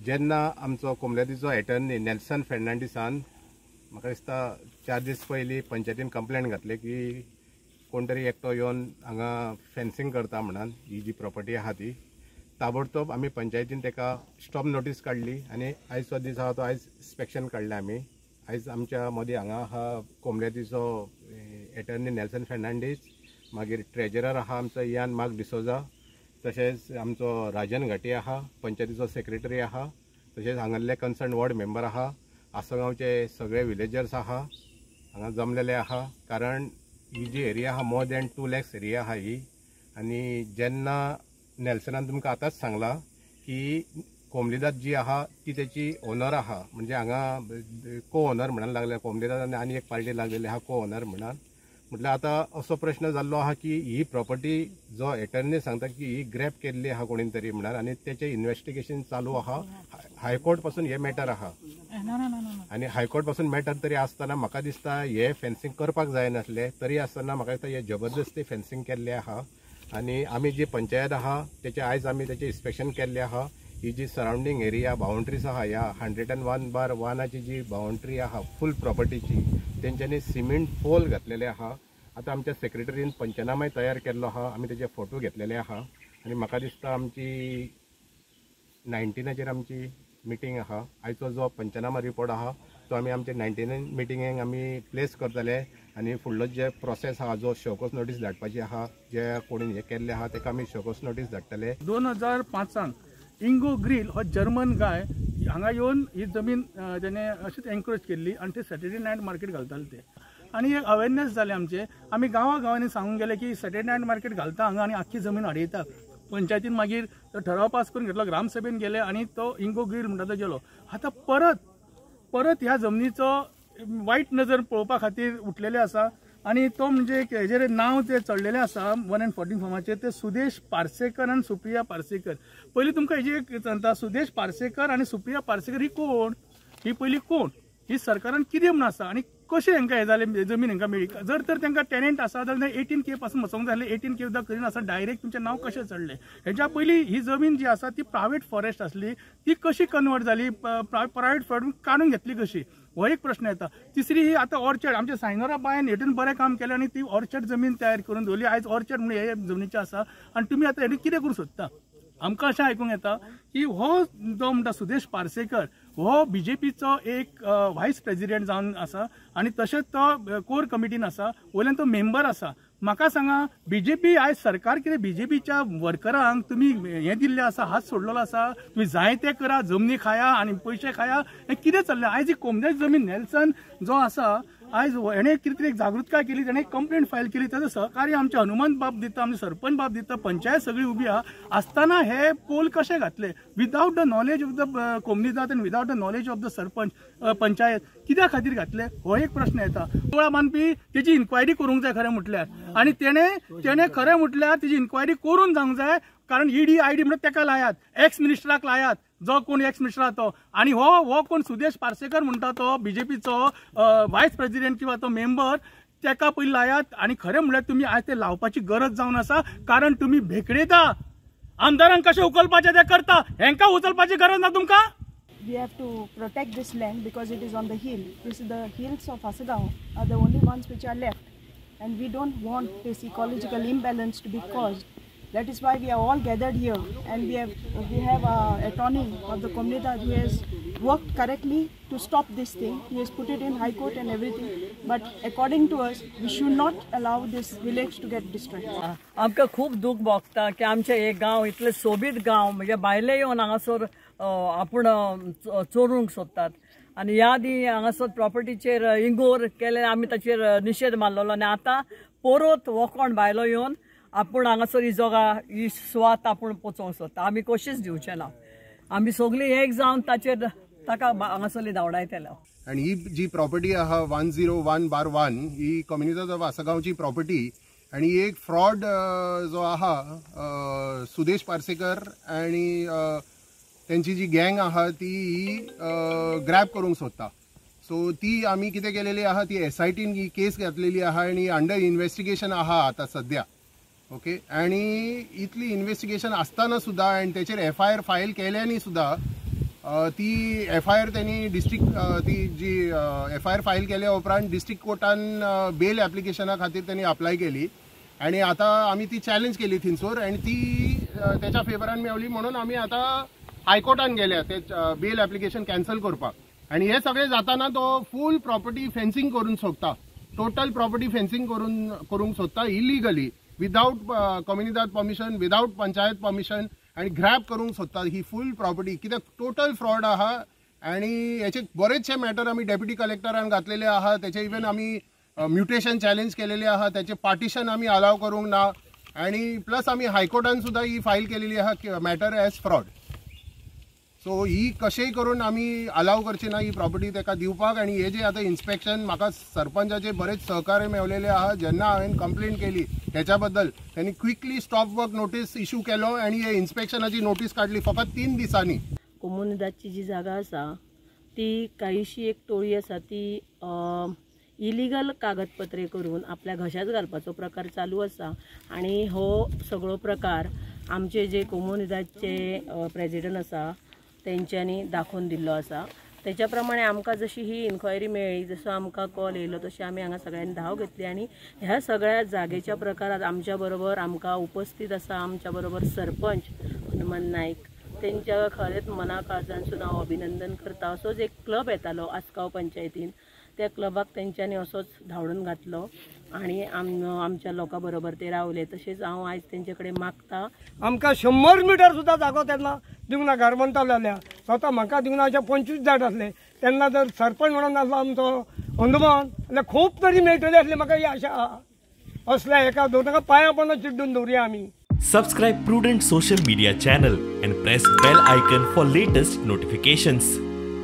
जेन्ना आमचो कोमलेतीचो attorney Nelson फेर्नांडीसान म्हाका दिसता 4 दीस पयलीं पंचायतीन कंप्लेंट घातली की कोण तरी एकटो येवन हांगा फेन्सिंग करता म्हणून ही जी प्रॉपर्टी आहा ती ताबडतोब आमी पंचायतीन ताका स्टॉप नोटीस काडली आनी आयजचो दीस आहा तो आयज इन्स्पेक्शन काडलें आमी। आयज आमच्या मदीं हांगा आहा कोमलेतीचो एटर्नी नेल्सन फेर्नांडीस, मागीर ट्रेजरर आहा आमचो इयान मार्क डिसोजा, तशेंच आमचो राजन घाटी आहा, पंचायतीचो सेक्रेटरी आहा, तशेंच हांगासले कन्सर्न वॉर्ड मेंबर आहा, आसगांवचे सगळे विलेजर्स आहा हांगा जमलेले आहा। कारण ही जी एरिया आहा मोर दॅन 2 lakhs एरिया आहा ही। आनी जेन्ना नेल्सनान तुमकां आतांच सांगला की कोमलीदाद जी आहा ती त्याची ओनर आहा, म्हणजे हांगा को ओनर म्हणून लागले कोमलीदाद आनी एक पार्टी लागलेली आहा को ओनर म्हणून। म्हटल्यार आता असो प्रश्न जाल्लो आहा की ही प्रॉपर्टी जो एटर्नी सांगता की ही ग्रॅब केल्ली आहा कोणी तरी म्हणून आनी त्याचे इन्व्हेस्टिगेशन चालू आहा। हायकोर्ट पासून हे मॅटर आहा आनी हायकोर्ट पासून मॅटर तरी आसतना म्हाका दिसता हे फेन्सिंग करपाक जाय नासले, तरी आसतना म्हाका दिसता हे जबरदस्ती फेन्सिंग केल्ले आहा। आनी आमी जी पंचायत आहा त्याचे आयज आमी त्याचे इन्स्पेक्शन केल्ले आहा। ही जी सराउंडिंग एरिया बाउंड्रीज आहा ह्या 101/1 जी बाउंड्री आहा फूल प्रॉपर्टीची तेंच्यांनी सिमेंट पोल घातलेले आहा। आता आमच्या सेक्रेटरीन पंचनामाय तयार केल्लो आहा, आमी तेजे फोटो घेतलेले आहा आनी म्हाका दिसता आमची 19 आमची मिटींग आहा। आयचो जो पंचनामा रिपोर्ट आहा तो आमी आमचे 19 मिटींगेक आमी प्लेस करतले आनी फुडलो जे प्रोसेस आहा जो शोकोस नोटीस धाडपाची आहा जे कोणी हे केल्ले आहा तेका आमी शोकोस नोटीस धाडटले। 2005 इंगो ग्रिल हो जर्मन गाय हांगा येवन ही जमीन तेणे अशीच एनक्रोच केल्ली आनी ते सॅटर्डे नायट मार्केट घालताले ते। आनी एक अवेरनेस जाले आमचे, आमी गांवांनी सांगून गेले की सॅटर्डे नायट मार्केट घालता हांगा आनी आख्खी जमीन आडयता। पंचायतीन मागीर तो ठराव पास करून घेतलो, ग्रामसभेन गेले आनी तो इंगो ग्रिल म्हणटा तो गेलो। आतां परत ह्या जमनीचो वायट नजर पळोवपा खातीर उठलेले आसा आनी तो म्हणजे हेजेर नांव ते चडलेले आसा 114 फॉर्माचेर ते सुदेश पार्सेकर आनी सुप्रिया पार्सेकर। पयलीं तुमकां हेजी एक सांगता, सुदेश पार्सेकर आनी सुप्रिया पार्सेकर ही कोण? ही पयलीं कोण? ही सरकारान कितें म्हूण आसा आनी कशें हांकां हे जालें जमीन हांकां मेळ्ळी? जर तर तांकां टेनंट आसा जाल्यार 18K पासून वचोंक जाय, 18K सुद्दां करिनासतना डायरेक्ट तुमचें नांव कशें चडलें? हेच्या पयलीं ही जमीन जी आसा ती प्रायवेट फॉरेस्ट आसली, ती कशी कन्वर्ट जाली, प्रायवेट फॉरेस्ट काडून घेतली कशी? हो एक प्रश्न येता। तिसरी ही आता ऑर्चर्ड आमच्या सायनोरा बायन हेतून बरें काम केलें आनी ती ऑर्चर्ड जमीन तयार करून दवरली। आयज ऑर्चर्ड म्हणून हे जमनीचे आसा आनी तुमी आतां हेतून कितें करूं सोदता? आमकां अशें आयकूंक येता की हो जो म्हणटा सुदेश पार्सेकर हो बीजेपीचो एक व्हायस प्रेसिडेंट जावन आसा आनी तशेंच तो कोर कमिटीन आसा, वयल्यान तो मेंबर आसा। म्हाका सांगा, बीजेपी आयज सरकार कितें बीजेपीच्या वर्करांक तुमी हें दिल्लें आसा, हात सोडलेलो आसा, तुमी जाय तें करा, जमनी खाया आनी पयशे खाया, हें कितें चल्लें? आयज ही कोमलेची जमीन नेल्सन जो आसा आयज हेणे कितें तरी एक जागृतकाय केली, ताणें कंप्लेंट फायल केली, ताचो सहकार्य आमचे हनुमंत बाब दिता, आमचे सरपंच बाब दिता, पंचायत सगळी उबी आहा आसतना हे पोल कशें घातले without the knowledge of the कोमनीदाद आनी without the knowledge of the sarpanch panchayat कित्या खातीर घातले? हो एक प्रश्न येता। टोळा मानपी तेजी इन्क्वायरी करूंक जाय खरें म्हटल्यार, आनी तेणे खरें म्हटल्यार तेजी इन्क्वायरी करून जावंक जाय। कारण ईडी आयडी म्हणून ताका लायात, एक्स मिनिस्टराक लायात, जो कोण एक्स मिनिस्टर तो, आनी हो कोण सुदेश पार्सेकर म्हणटा तो बीजेपीचो व्हायस प्रेसिडेंट किंवा तो मेंबर, ताका पयलीं लायात। आनी खरें म्हळ्यार तुमी आयज ते लावपाची गरज जावन आसा, कारण तुमी भेकडेता आमदारांक कशें उखलपाचें ते करता, हेंकां उचलपाची गरज ना तुमकां। We have to protect this land because it is on the hill. This is the hills of Asagaon are the only ones which are left, and we don't want this ecological imbalance to be caused. That is why we are all gathered here, and we have attorney of the Komunidad who has worked correctly to stop this thing. He has put it in High Court and everything, but according to us, we should not allow this village to get destroyed. आमकां खूब दूख भोगता की आमचे एक गांव इतले सोबीत गांव म्हणजे बायले येवन हांगासर आपूण चोरूंक सोदतात आनी ह्या आदी हांगासर प्रॉपर्टीचेर इंगोर केले, आमी ताचेर निशेध मारलेलो आनी आतां परत हो कोण बायलो येवन आपूण हांगासर ही जोगा ही सुवात आपूण पोचोवंक सोदता। आमी कशीच दिवचे ना, आमी सगळीं एक जावन ताका हांगासरली धांवडायतले। आनी ही जी प्रॉपर्टी आहा 101/1 ही कम्युनिटी ऑफ आसगांवची प्रॉपर्टी आणि एक फ्रॉड जो आहा सुदेश पार्सेकर आणि त्यांची जी गँग आहा ती ग्रॅब करूंक सोदता। सो ती आमी कितें केलेली आहा ती SITन ही केस घातलेली आहा आणि अंडर इन्व्हेस्टिगेशन आहा आता सध्या। ओके, आणि इतली इन्व्हेस्टिगेशन असताना सुद्धा आणि त्याचेर FIR फायल केल्यानी सुद्धा ती FIR त्यांनी डिस्ट्रिक्ट ती जी FIR फायल केल्या उपरांत डिस्ट्रिक्ट कोर्टान बेल ॲप्लिकेशना खातीर त्यांनी अप्लाय केली आणि आता आम्ही ती चॅलेंज केली थिंसूर आणि ती त्याच्या फेवरान मेवली म्हणून आम्ही आता हायकोर्टान गेल्या ते बेल ॲप्लिकेशन कॅन्सल करपाक आणि हे सगळे जाताना तो फूल प्रॉपर्टी फेन्सिंग करून सोदता टोटल प्रॉपर्टी फेन्सिंग करूंक सोदता illegally without comunidade permission without panchayat permission आणि ग्रॅब करूंक सोदता ही फूल प्रॉपर्टी कित्याक टोटल फ्रॉड आहा आणि याचे बरेचशे मॅटर आम्ही डेप्युटी कलेक्टरान घातलेले आहात त्याचे इवन आम्ही म्युटेशन चॅलेंज केलेले आहात त्याचे पार्टिशन आम्ही अलाव करूंक ना आणि प्लस आम्ही हायकोर्टान सुद्धा ही फायल केलेली आहा मॅटर एज फ्रॉड सो ही कशेंय करून आम्ही अलाव करची ना ही प्रॉपर्टी ताका दिवपाक आणि हे जे आता इन्स्पेक्शन म्हाका सरपंचाचे बरेच सहकार्य मेवलेले आहा जेन्ना हांवें कंप्लेंट केली त्याच्या बद्दल त्यांनी quickly stop work notice issue केलो आणि हे इन्स्पेक्शनाची नोटीस काढली फकत 3 दिसांनी कोमुनिदादची जी जागा आसा ती काहीशी एक टोळी आसा ती इलिगल कागदपत्रे करून आपल्या घशात घालपाचो प्रकार चालू आसा आणि हो सगळो प्रकार आमचे जे कोमुनिदादचे प्रेसिडेंट आसा तेंच्यांनी दाखोवन दिल्लो आसा त्याच्या प्रमाणे आमकां जशी ही इन्क्वायरी मेळ्ळी जसो आमकां कॉल येयलो तशी आमी हांगा सगळ्यांनी धाव घेतली आणि ह्या सगळ्या जागेच्या प्रकारात आमच्या बरोबर आमकां उपस्थित आसा आमच्या बरोबर सरपंच हनुमान नाईक तेंच्या खरेंच मना काळजानसून हांव अभिनंदन करता असोच एक क्लब येतालो आसगांव पंचायतीन त्या क्लबाक तेंच्यांनी असोच धांवडून घातलो आणि आमच्या लोकां बरोबर ते रावले तशेंच हांव आयज तेंचे कडेन मागता आमकां 100 मिटर सुद्दां जागो तेन्ना दिवंक ना गारवंता जाल्या स्वता म्हाका दिवंक ना अशे 25 झाड आसले तेन्ना जर सरपंच म्हणून आसलो आमचो हनुमान जाल्यार खूब तरी मेळटली आसली म्हाका ही आशा आहा असल्या एका दोन पांयां पडून चिड्डून दवरया आमी Subscribe Prudent social media channel and press bell icon for latest notifications.